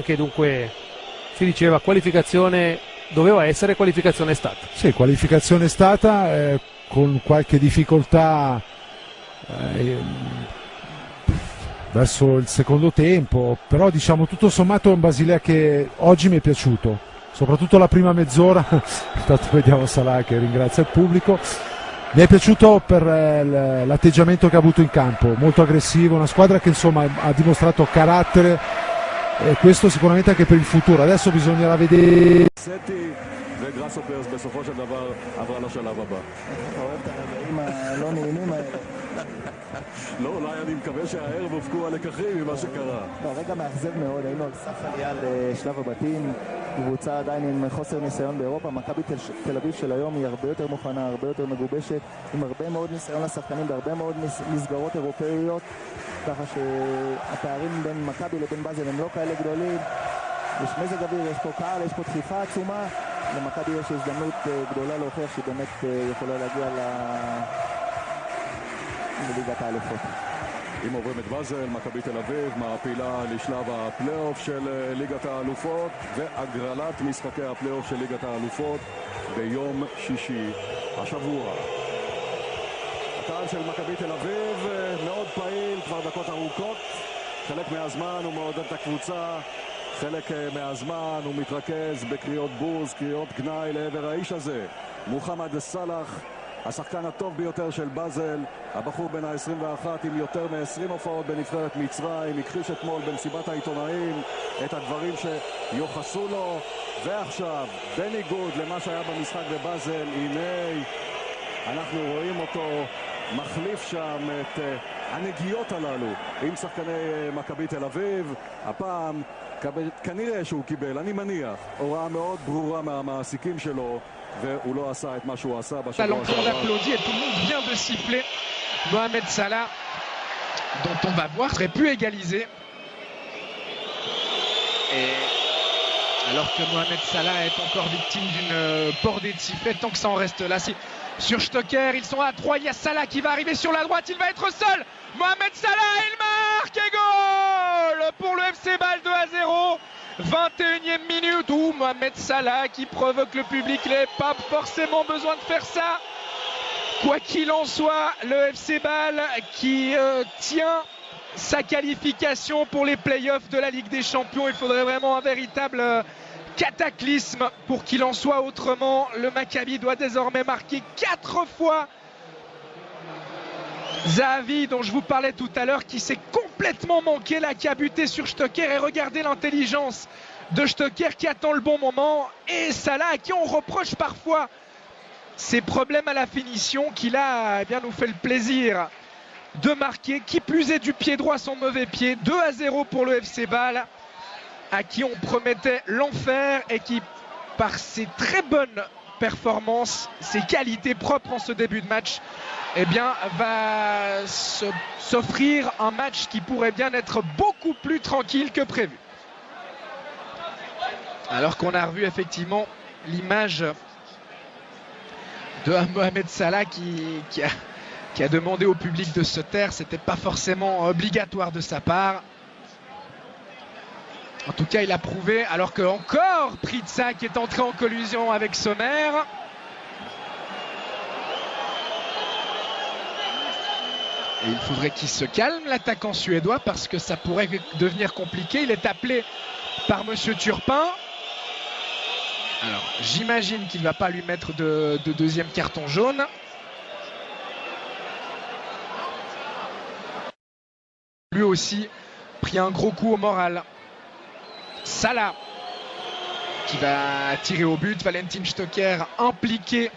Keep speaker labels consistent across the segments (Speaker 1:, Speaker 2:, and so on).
Speaker 1: che dunque si diceva qualificazione doveva essere, qualificazione è stata.
Speaker 2: Sì, qualificazione è stata con qualche difficoltà verso il secondo tempo, però diciamo tutto sommato è un Basilea che oggi mi è piaciuto, soprattutto la prima mezz'ora. Intanto vediamo Salah che ringrazia il pubblico. Mi è piaciuto per l'atteggiamento che ha avuto in campo, molto aggressivo, una squadra che insomma ha dimostrato carattere, e questo sicuramente anche per il futuro. Adesso bisognerà vedere.
Speaker 3: וגראסהופרס בסופו של דבר עברה לשלב הבא.
Speaker 4: אתה אוהב את הרגעים הלא נעימים האלה.
Speaker 3: לא, אולי אני מקווה שהערב הופקו הלקחים ממה שקרה.
Speaker 4: רגע מאכזב מאוד, היינו על סף עלייה לשלב הבתים, קבוצה עדיין עם חוסר ניסיון באירופה. מכבי תל אביב של היום היא הרבה יותר מוכנה, הרבה יותר מגובשת, עם הרבה מאוד ניסיון לשחקנים בהרבה מאוד מסגרות אירופאיות, ככה שהפערים בין מכבי לבין באזל הם לא כאלה גדולים. יש מזג אוויר, יש פה קהל, יש פה דחיפה עצומה. למכבי יש הזדמנות גדולה להוכיח שהיא באמת יכולה להגיע לליגת האלופות.
Speaker 3: אם עוברים את באזל, מכבי תל אביב מעפילה לשלב הפלייאוף של ליגת האלופות והגרלת משחקי הפלייאוף של ליגת האלופות ביום שישי השבוע. הקהל של מכבי תל אביב מאוד פעיל כבר דקות ארוכות, חלק מהזמן הוא מעודד את הקבוצה, חלק מהזמן הוא מתרכז בקריאות בוז, קריאות גנאי לעבר האיש הזה, מוחמד סלאח, השחקן הטוב ביותר של באזל, הבחור בן ה-21 עם יותר מ-20 הופעות בנבחרת מצרים, הכחיש אתמול במסיבת העיתונאים את הדברים שיוחסו לו, ועכשיו בניגוד למה שהיה במשחק בבאזל, הנה אנחנו רואים אותו מחליף שם את הנגיעות הללו עם שחקני מכבי תל אביב. הפעם כנראה שהוא קיבל, אני מניח, הוראה מאוד ברורה מהמעסיקים שלו, והוא לא עשה את מה שהוא עשה בשבוע
Speaker 5: שעבר. Applaudit et tout le monde vient de siffler Mohamed Salah, dont on va voir aurait pu égaliser. Et alors que Mohamed Salah est encore victime d'une bordée de sifflets, tant que ça en reste là, sur Stocker, ils sont à 3, il y a Salah qui va arriver sur la droite, il va être seul. Mohamed Salah, il marque et goal pour le FC Bâle 2-0. 21e minute où Mohamed Salah qui provoque le public, il n'avait pas forcément besoin de faire ça. Quoi qu'il en soit, le FC Bâle qui tient sa qualification pour les playoffs de la Ligue des Champions. Il faudrait vraiment un véritable cataclysme pour qu'il en soit autrement. Le Maccabi doit désormais marquer 4 fois. Zahavi, dont je vous parlais tout à l'heure, qui s'est complètement manqué là, qui a buté sur Stocker, et regardez l'intelligence de Stocker qui attend le bon moment, et Salah à qui on reproche parfois ses problèmes à la finition, qui là eh bien, nous fait le plaisir de marquer, qui plus est du pied droit son mauvais pied. 2-0 pour le FC Bâle, à qui on promettait l'enfer et qui, par ses très bonnes performances, ses qualités propres en ce début de match, eh bien, va s'offrir un match qui pourrait bien être beaucoup plus tranquille que prévu. Alors qu'on a revu effectivement l'image de Mohamed Salah qui a demandé au public de se taire. C'était pas forcément obligatoire de sa part. En tout cas, il a prouvé, alors que encore Pritsa qui est entré en collision avec Sommer. Et il faudrait qu'il se calme, l'attaquant suédois, parce que ça pourrait devenir compliqué. Il est appelé par Monsieur Turpin. Alors, j'imagine qu'il ne va pas lui mettre de deuxième carton jaune. Lui aussi pris un gros coup au moral. Salah qui va tirer au but. Valentin Stocker impliqué.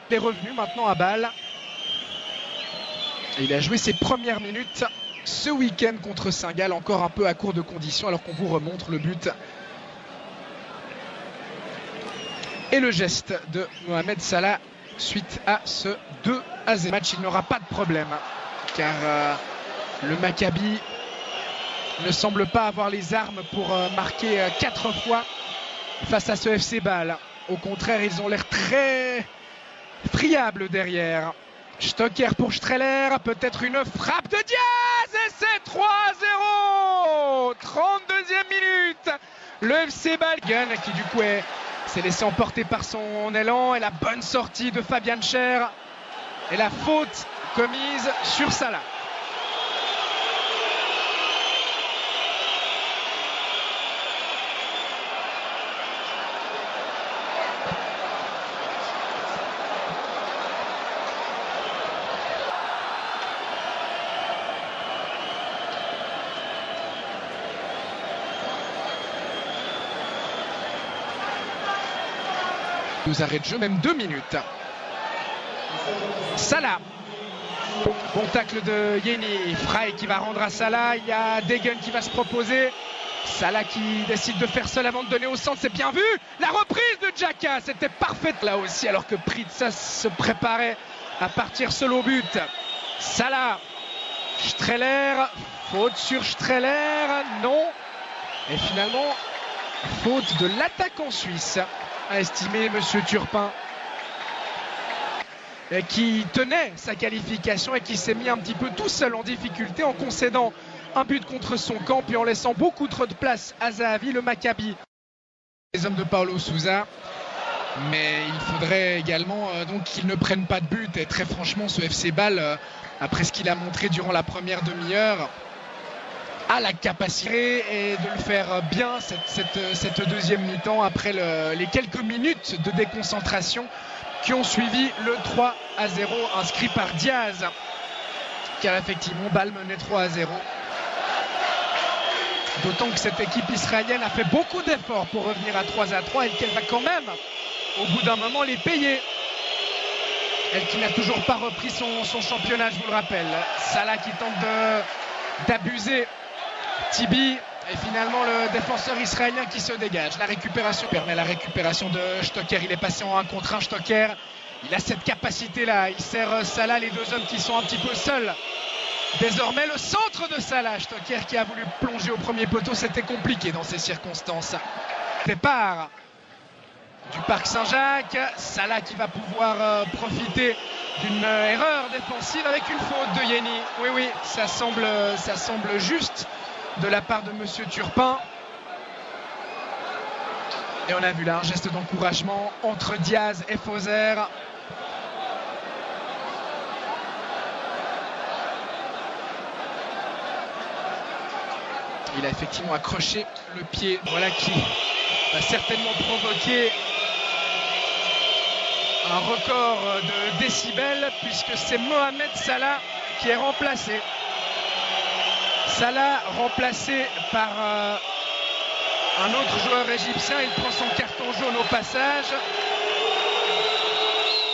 Speaker 5: Il est revenu maintenant à Bâle. Et il a joué ses premières minutes ce week-end contre Saint-Gall, encore un peu à court de conditions, alors qu'on vous remontre le but. Et le geste de Mohamed Salah suite à ce 2-0 match. Il n'aura pas de problème, car le Maccabi ne semble pas avoir les armes pour marquer 4 fois face à ce FC Bâle. Au contraire, ils ont l'air très friables derrière. Stocker pour Streller, peut-être une frappe de Diaz, et c'est 3-0. 32e minute, Le FC Bâle qui du coup s'est laissé emporter par son élan et la bonne sortie de Fabian Schär et la faute commise sur Salah. Nous arrête de jeu, même 2 minutes. Salah. Bon tacle de Yeni. Frey qui va rendre à Salah. Il y a Degen qui va se proposer. Salah qui décide de faire seul avant de donner au centre. C'est bien vu. La reprise de Xhaka. C'était parfaite là aussi, alors que Pritsas se préparait à partir seul au but. Salah. Streller. Faute sur Streller. Non. Et finalement, faute de l'attaquant suisse, a estimé Monsieur Turpin, qui tenait sa qualification et qui s'est mis un petit peu tout seul en difficulté en concédant un but contre son camp puis en laissant beaucoup trop de place à Zahavi, le Maccabi. Les hommes de Paulo Sousa, mais il faudrait également donc qu'ils ne prennent pas de but. Et très franchement, ce FC Bâle, après ce qu'il a montré durant la première demi-heure, a la capacité et de le faire bien cette deuxième mi-temps après les quelques minutes de déconcentration qui ont suivi le 3-0 inscrit par Diaz, car effectivement Bâle menait 3-0. D'autant que cette équipe israélienne a fait beaucoup d'efforts pour revenir à 3-3 et qu'elle va quand même au bout d'un moment les payer. Elle qui n'a toujours pas repris son championnat, je vous le rappelle. Salah qui tente d'abuser Tibi, et finalement le défenseur israélien qui se dégage. La récupération permet la récupération de Stocker. Il est passé en 1 contre 1. Stocker, il a cette capacité là. Il sert Salah, les deux hommes qui sont un petit peu seuls. Désormais le centre de Salah. Stocker qui a voulu plonger au premier poteau. C'était compliqué dans ces circonstances. Départ du Parc Saint-Jacques. Salah qui va pouvoir profiter d'une erreur défensive avec une faute de Yeni. Oui, ça semble juste de la part de Monsieur Turpin. Et on a vu là un geste d'encouragement entre Diaz et Fauser. Il a effectivement accroché le pied, voilà, qui va certainement provoquer un record de décibels, puisque c'est Mohamed Salah qui est remplacé. Salah remplacé par un autre joueur égyptien. Il prend son carton jaune au passage.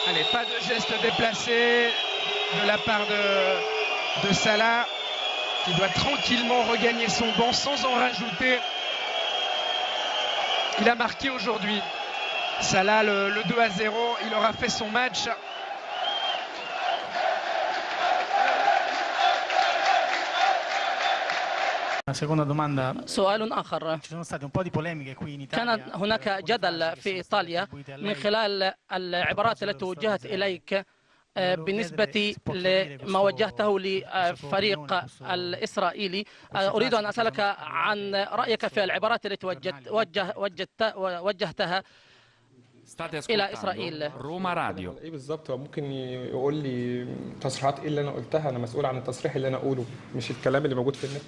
Speaker 5: Allez, pas de geste déplacé de la part de Salah, qui doit tranquillement regagner son banc sans en rajouter. Il a marqué aujourd'hui. Salah, le 2-0, il aura fait son match.
Speaker 6: Seconda domanda.
Speaker 7: سؤال آخر.
Speaker 6: Ci sono state un po' di polemiche qui in
Speaker 7: كان
Speaker 6: Italia.
Speaker 7: هناك جدل في إيطاليا من خلال العبارات التي وجهت إليك بالنسبة لما وجهته لفريق الإسرائيلي. أريد أن أسألك عن رأيك في العبارات التي وجهتها إلى إسرائيل.
Speaker 8: روما راديو.
Speaker 9: ايه بالظبط؟ هو ممكن يقول لي تصريحات ايه اللي انا قلتها؟ انا مسؤول عن التصريح اللي انا اقوله، مش الكلام اللي موجود في النت.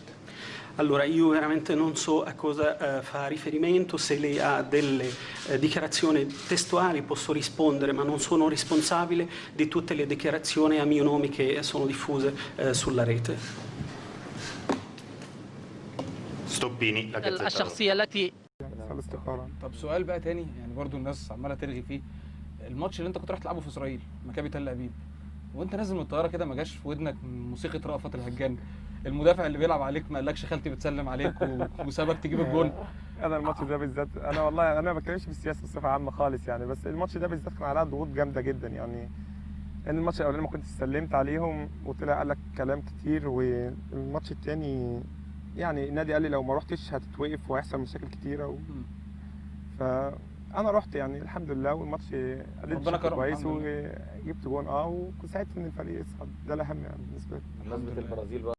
Speaker 10: Allora, io veramente non so a cosa fa riferimento. Se lei ha delle dichiarazioni testuali posso rispondere, ma non sono responsabile di tutte le dichiarazioni a mio nome che sono diffuse sulla rete.
Speaker 11: Stoppini, la Gazzetta.
Speaker 7: الشخصية التي
Speaker 12: طب سؤال بقى تاني، يعني برضو الناس عماله ترغي فيه. الماتش اللي انت كنت رايح تلعبه في اسرائيل، مكابي تل ابيب، وانت نازل من الطياره كده ما جاش في ودنك موسيقى رأفت الهجان؟ المدافع اللي بيلعب عليك ما قالكش خالتي بتسلم عليك وسابك تجيب الجول؟
Speaker 9: انا الماتش ده بالذات، انا والله انا ما بتكلمش في السياسه بصفه عامه خالص يعني، بس الماتش ده بالذات كان عليها ضغوط جامده جدا يعني. لان الماتش الاولاني ما كنت سلمت عليهم وطلع قال لك كلام كتير، والماتش الثاني يعني النادي قال لي لو ما رحتش هتتوقف وهيحصل مشاكل كتيره فانا رحت يعني الحمد لله، والماتش اديت كويس وجبت جون وساعدت ان الفريق يصعد. ده الاهم يعني بالنسبه لي.
Speaker 11: بمناسبه البرازيل بقى